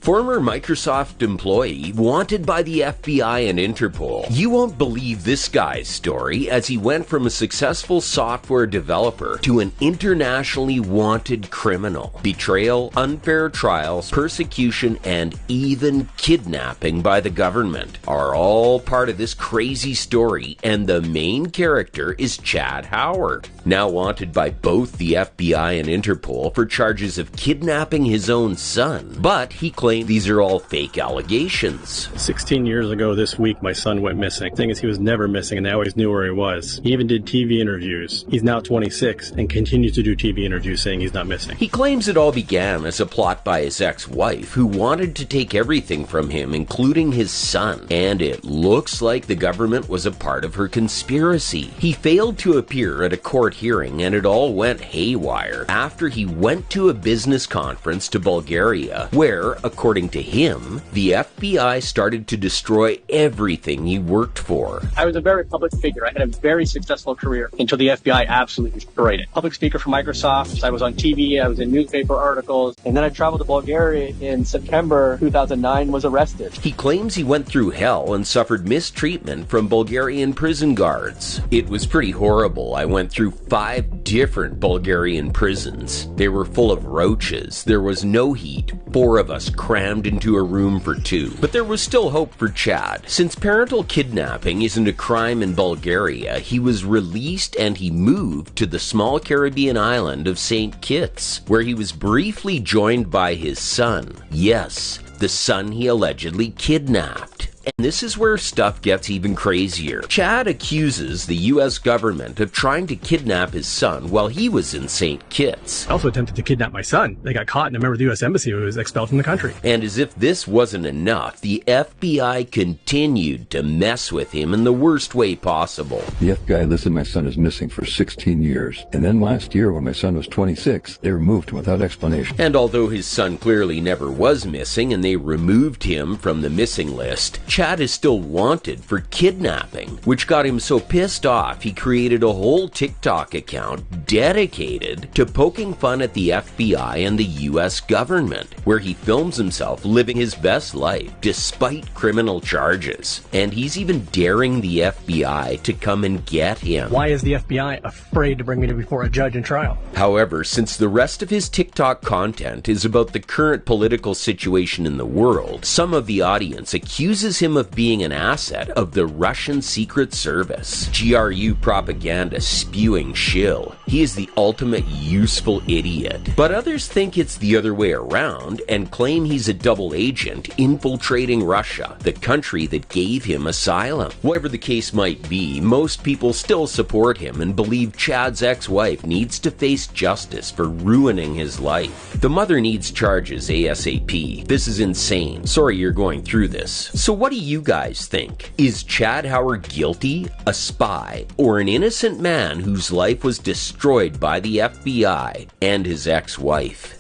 Former Microsoft employee wanted by the FBI and Interpol. You won't believe this guy's story, as he went from a successful software developer to an internationally wanted criminal. Betrayal, unfair trials, persecution, and even kidnapping by the government are all part of this crazy story, and the main character is Chad Howard, now wanted by both the FBI and Interpol for charges of kidnapping his own son. But he claimed these are all fake allegations. 16 years ago this week, my son went missing. The thing is, he was never missing, and I always knew where he was. He even did TV interviews. He's now 26 and continues to do TV interviews saying he's not missing. He claims it all began as a plot by his ex-wife, who wanted to take everything from him, including his son. And it looks like the government was a part of her conspiracy. He failed to appear at a court hearing, and it all went haywire after he went to a business conference to Bulgaria, where, according to him, the FBI started to destroy everything he worked for. I was a very public figure. I had a very successful career until the FBI absolutely destroyed it. Public speaker for Microsoft. I was on TV. I was in newspaper articles. And then I traveled to Bulgaria in September 2009, was arrested. He claims he went through hell and suffered mistreatment from Bulgarian prison guards. It was pretty horrible. I went through 5 different Bulgarian prisons. They were full of roaches. There was no heat. 4 of us crammed into a room for 2. But there was still hope for Chad. Since parental kidnapping isn't a crime in Bulgaria, he was released and he moved to the small Caribbean island of St. Kitts, where he was briefly joined by his son. Yes, the son he allegedly kidnapped. And this is where stuff gets even crazier. Chad accuses the US government of trying to kidnap his son while he was in St. Kitts. I also attempted to kidnap my son. They got caught, and a member of the US Embassy who was expelled from the country. And as if this wasn't enough, the FBI continued to mess with him in the worst way possible. The FBI listed my son as missing for 16 years. And then last year, when my son was 26, they removed him without explanation. And although his son clearly never was missing and they removed him from the missing list, Chad is still wanted for kidnapping, which got him so pissed off he created a whole TikTok account dedicated to poking fun at the FBI and the US government, where he films himself living his best life despite criminal charges. And he's even daring the FBI to come and get him. Why is the FBI afraid to bring me before a judge in trial? However, since the rest of his TikTok content is about the current political situation in the world, some of the audience accuses him of being an asset of the Russian Secret Service. GRU propaganda spewing shill. He is the ultimate useful idiot. But others think it's the other way around and claim he's a double agent infiltrating Russia, the country that gave him asylum. Whatever the case might be, most people still support him and believe Chad's ex-wife needs to face justice for ruining his life. The mother needs charges ASAP. This is insane. Sorry you're going through this. So what do you guys think? Is Chad Howard guilty, a spy, or an innocent man whose life was destroyed by the FBI and his ex-wife?